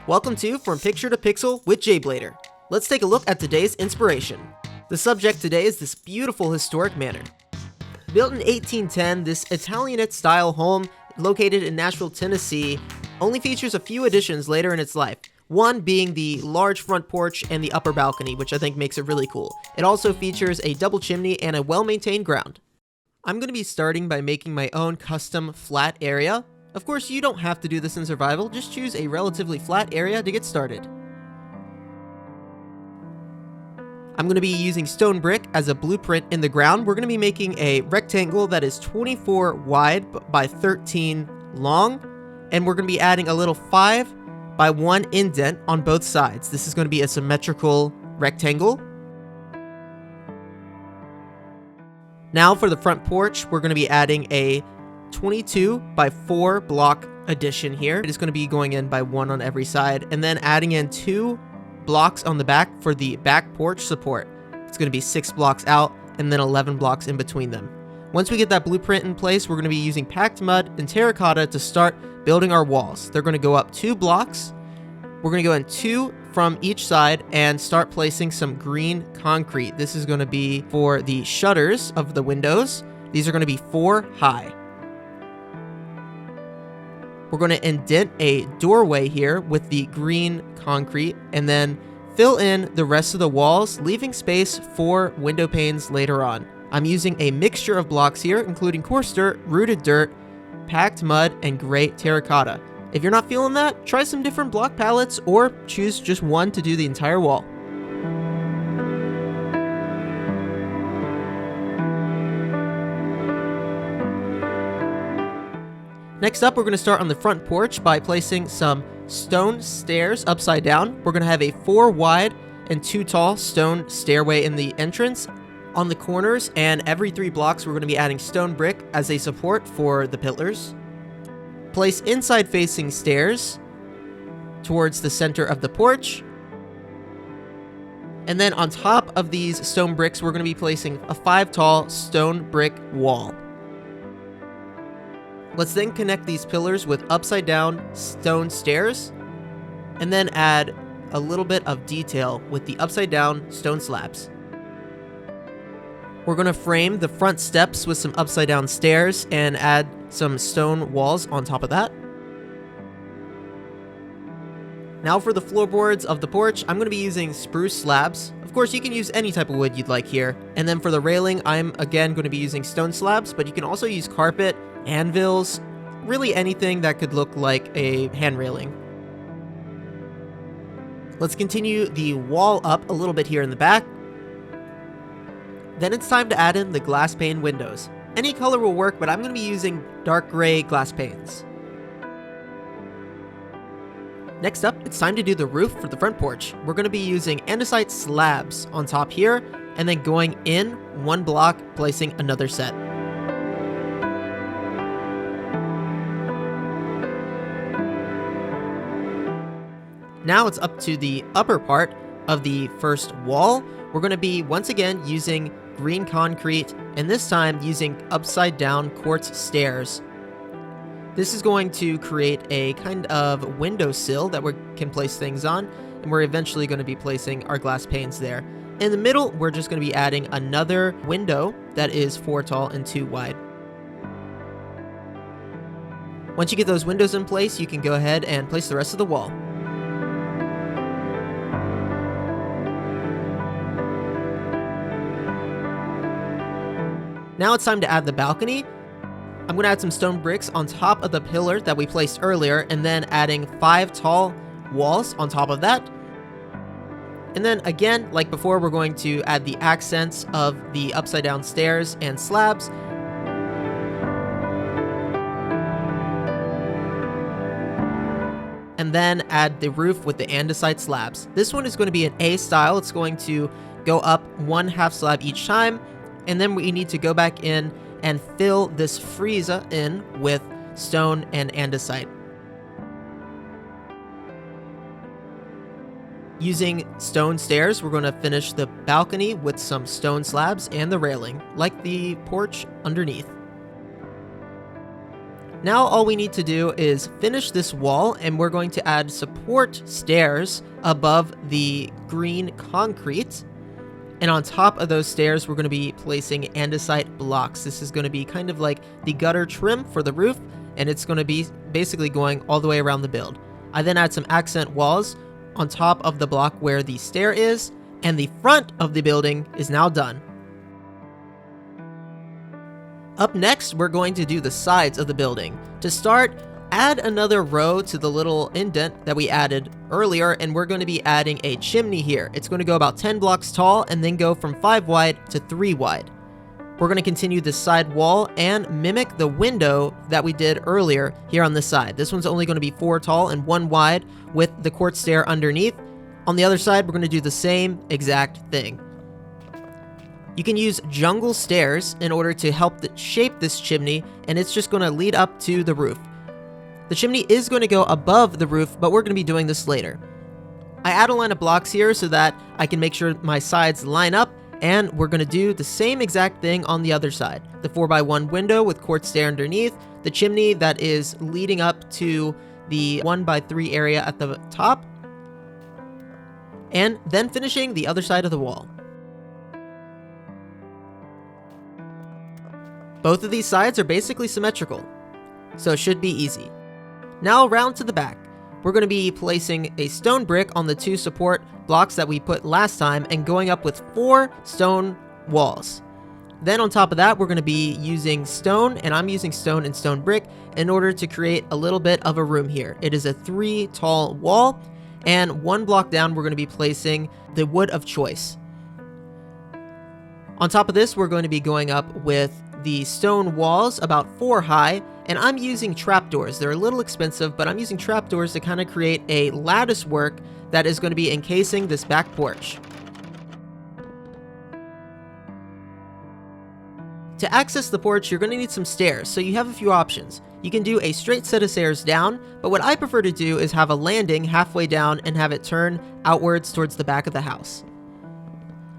Welcome to From Picture to Pixel with jblader. Let's take a look at today's inspiration. The subject today is this beautiful historic manor. Built in 1810, this Italianate style home located in Nashville, Tennessee, only features a few additions later in its life. One being the large front porch and the upper balcony, which I think makes it really cool. It also features a double chimney and a well-maintained ground. I'm going to be starting by making my own custom flat area. Of course, you don't have to do this in survival, just choose a relatively flat area to get started. I'm going to be using stone brick as a blueprint in the ground. We're going to be making a rectangle that is 24 wide by 13 long, and we're going to be adding a little 5 by 1 indent on both sides. This is going to be a symmetrical rectangle. Now for the front porch, we're going to be adding a 22 by 4 block addition here. It is going to be going in by 1 on every side, and then adding in 2 blocks on the back for the back porch support. It's going to be 6 blocks out and then 11 blocks in between them. Once we get that blueprint in place, we're going to be using packed mud and terracotta to start building our walls. They're going to go up 2 blocks. We're going to go in 2 from each side and start placing some green concrete. This is going to be for the shutters of the windows. These are going to be 4 high. We're going to indent a doorway here with the green concrete and then fill in the rest of the walls, leaving space for window panes later on. I'm using a mixture of blocks here, including coarse dirt, rooted dirt, packed mud, and gray terracotta. If you're not feeling that, try some different block palettes or choose just one to do the entire wall. Next up, we're going to start on the front porch by placing some stone stairs upside down. We're going to have a 4 wide and 2 tall stone stairway in the entrance. On the corners and every 3 blocks, we're going to be adding stone brick as a support for the pillars. Place inside facing stairs towards the center of the porch. And then on top of these stone bricks, we're going to be placing a 5 tall stone brick wall. Let's then connect these pillars with upside down stone stairs and then add a little bit of detail with the upside down stone slabs. We're going to frame the front steps with some upside down stairs and add some stone walls on top of that. Now for the floorboards of the porch, I'm going to be using spruce slabs. Of course, you can use any type of wood you'd like here. And then for the railing, I'm again going to be using stone slabs, but you can also use carpet, anvils, really anything that could look like a hand railing. Let's continue the wall up a little bit here in the back. Then it's time to add in the glass pane windows. Any color will work, but I'm going to be using dark gray glass panes. Next up, it's time to do the roof for the front porch. We're going to be using andesite slabs on top here, and then going in 1 block, placing another set. Now it's up to the upper part of the first wall. We're going to be once again using green concrete, and this time using upside down quartz stairs. This is going to create a kind of windowsill that we can place things on, and we're eventually going to be placing our glass panes there. In the middle, we're just going to be adding another window that is 4 tall and 2 wide. Once you get those windows in place, you can go ahead and place the rest of the wall. Now it's time to add the balcony. I'm going to add some stone bricks on top of the pillar that we placed earlier, and then adding 5 tall walls on top of that. And then again, like before, we're going to add the accents of the upside down stairs and slabs. And then add the roof with the andesite slabs. This one is going to be an A style. It's going to go up 1 half slab each time. And then we need to go back in and fill this frieze in with stone and andesite. Using stone stairs, we're going to finish the balcony with some stone slabs and the railing, like the porch underneath. Now all we need to do is finish this wall, and we're going to add support stairs above the green concrete. And on top of those stairs, we're going to be placing andesite blocks. This is going to be kind of like the gutter trim for the roof, and it's going to be basically going all the way around the build. I then add some accent walls on top of the block where the stair is, and the front of the building is now done. Up next, we're going to do the sides of the building. To start, add another row to the little indent that we added earlier, and we're going to be adding a chimney here. It's going to go about 10 blocks tall and then go from 5 wide to 3 wide. We're going to continue this side wall and mimic the window that we did earlier here on this side. This one's only going to be 4 tall and 1 wide with the quartz stair underneath. On the other side, we're going to do the same exact thing. You can use jungle stairs in order to help shape this chimney, and it's just going to lead up to the roof. The chimney is going to go above the roof, but we're going to be doing this later. I add a line of blocks here so that I can make sure my sides line up, and we're going to do the same exact thing on the other side. The 4x1 window with quartz stair underneath, the chimney that is leading up to the 1x3 area at the top, and then finishing the other side of the wall. Both of these sides are basically symmetrical, so it should be easy. Now around to the back. We're going to be placing a stone brick on the 2 support blocks that we put last time and going up with 4 stone walls. Then on top of that, we're going to be using stone, and I'm using stone and stone brick in order to create a little bit of a room here. It is a 3 tall wall, and 1 block down we're going to be placing the wood of choice. On top of this, we're going to be going up with the stone walls about 4 high, and I'm using trapdoors. They're a little expensive, but I'm using trapdoors to kind of create a lattice work that is going to be encasing this back porch. To access the porch, you're going to need some stairs, so you have a few options. You can do a straight set of stairs down, but what I prefer to do is have a landing halfway down and have it turn outwards towards the back of the house.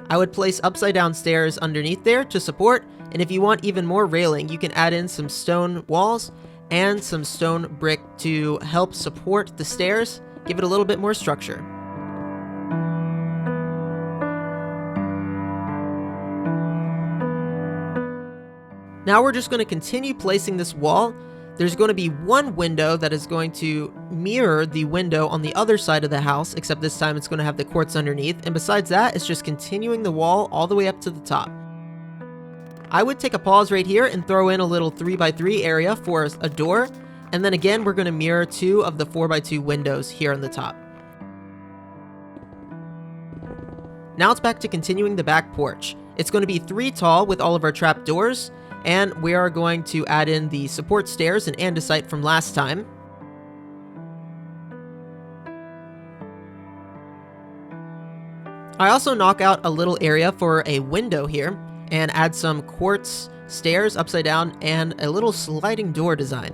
I would place upside down stairs underneath there to support, and if you want even more railing, you can add in some stone walls and some stone brick to help support the stairs, give it a little bit more structure. Now we're just going to continue placing this wall. There's going to be 1 window that is going to mirror the window on the other side of the house, except this time it's going to have the quartz underneath, and besides that, it's just continuing the wall all the way up to the top. I would take a pause right here and throw in a little 3x3 area for a door, and then again we're going to mirror 2 of the 4x2 windows here on the top. Now it's back to continuing the back porch. It's going to be 3 tall with all of our trap doors, and we are going to add in the support stairs and andesite from last time. I also knock out a little area for a window here and add some quartz stairs upside down and a little sliding door design.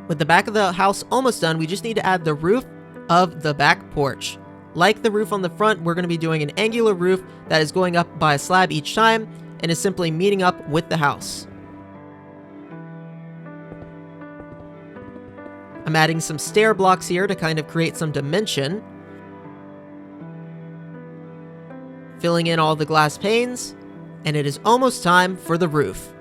With the back of the house almost done, we just need to add the roof of the back porch. Like the roof on the front, we're going to be doing an angular roof that is going up by a slab each time and is simply meeting up with the house. I'm adding some stair blocks here to kind of create some dimension. Filling in all the glass panes, and it is almost time for the roof.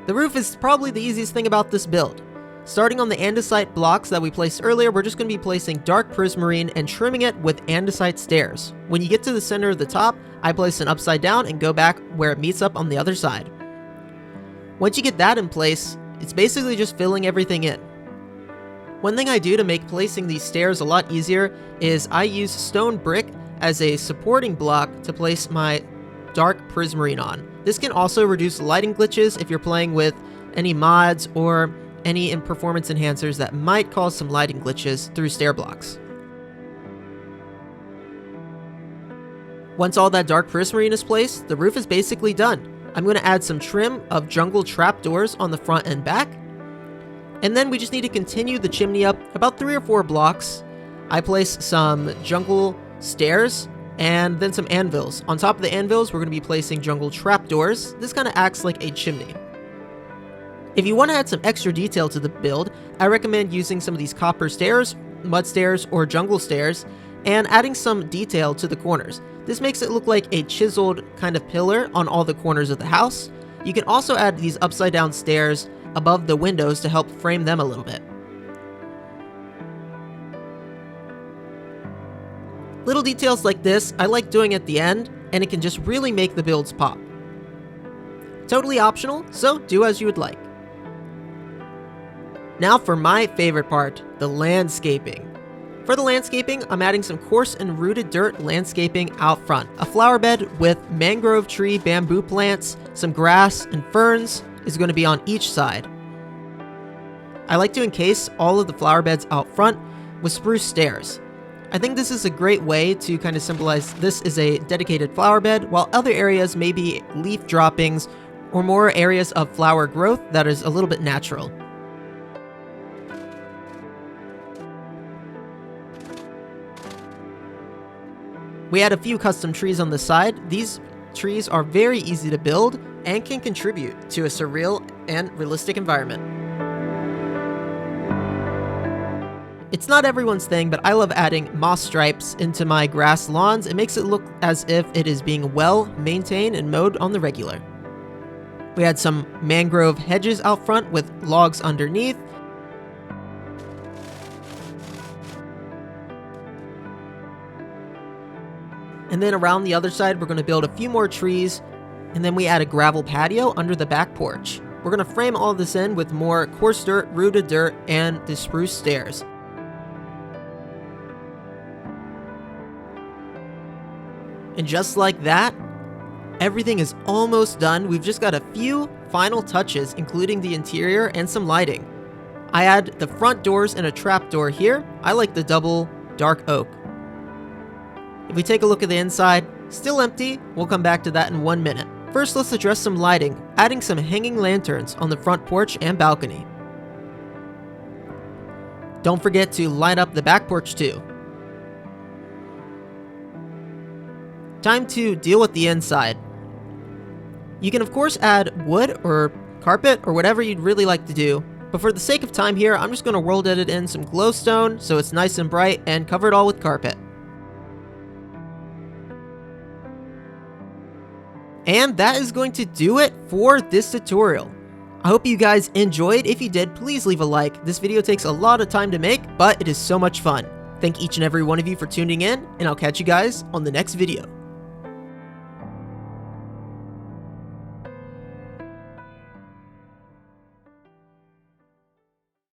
The roof is probably the easiest thing about this build. Starting on the andesite blocks that we placed earlier, we're just going to be placing dark prismarine and trimming it with andesite stairs. When you get to the center of the top, I place an upside down and go back where it meets up on the other side. Once you get that in place, it's basically just filling everything in. One thing I do to make placing these stairs a lot easier is I use stone brick as a supporting block to place my dark prismarine on. This can also reduce lighting glitches if you're playing with any mods or any performance enhancers that might cause some lighting glitches through stair blocks. Once all that dark prismarine is placed, the roof is basically done. I'm going to add some trim of jungle trapdoors on the front and back. And then we just need to continue the chimney up about 3 or 4 blocks. I place some jungle stairs and then some anvils. On top of the anvils, we're going to be placing jungle trapdoors. This kind of acts like a chimney. If you want to add some extra detail to the build, I recommend using some of these copper stairs, mud stairs, or jungle stairs, and adding some detail to the corners. This makes it look like a chiseled kind of pillar on all the corners of the house. You can also add these upside down stairs above the windows to help frame them a little bit. Little details like this, I like doing at the end, and it can just really make the builds pop. Totally optional, so do as you would like. Now for my favorite part, the landscaping. For the landscaping, I'm adding some coarse and rooted dirt landscaping out front. A flower bed with mangrove tree bamboo plants, some grass, and ferns is going to be on each side. I like to encase all of the flower beds out front with spruce stairs. I think this is a great way to kind of symbolize this is a dedicated flower bed, while other areas may be leaf droppings or more areas of flower growth that is a little bit natural. We add a few custom trees on the side. These trees are very easy to build and can contribute to a surreal and realistic environment. It's not everyone's thing, but I love adding moss stripes into my grass lawns. It makes it look as if it is being well maintained and mowed on the regular. We had some mangrove hedges out front with logs underneath. And then around the other side, we're going to build a few more trees, and then we add a gravel patio under the back porch. We're going to frame all this in with more coarse dirt, rooted dirt, and the spruce stairs. And just like that, everything is almost done. We've just got a few final touches, including the interior and some lighting. I add the front doors and a trap door here. I like the double dark oak. If we take a look at the inside, still empty. We'll come back to that in 1 minute. First, let's address some lighting, adding some hanging lanterns on the front porch and balcony. Don't forget to light up the back porch too. Time to deal with the inside. You can of course add wood or carpet or whatever you'd really like to do, but for the sake of time here, I'm just going to world edit in some glowstone so it's nice and bright and cover it all with carpet. And that is going to do it for this tutorial. I hope you guys enjoyed. If you did, please leave a like. This video takes a lot of time to make, but it is so much fun. Thank each and every one of you for tuning in, and I'll catch you guys on the next video.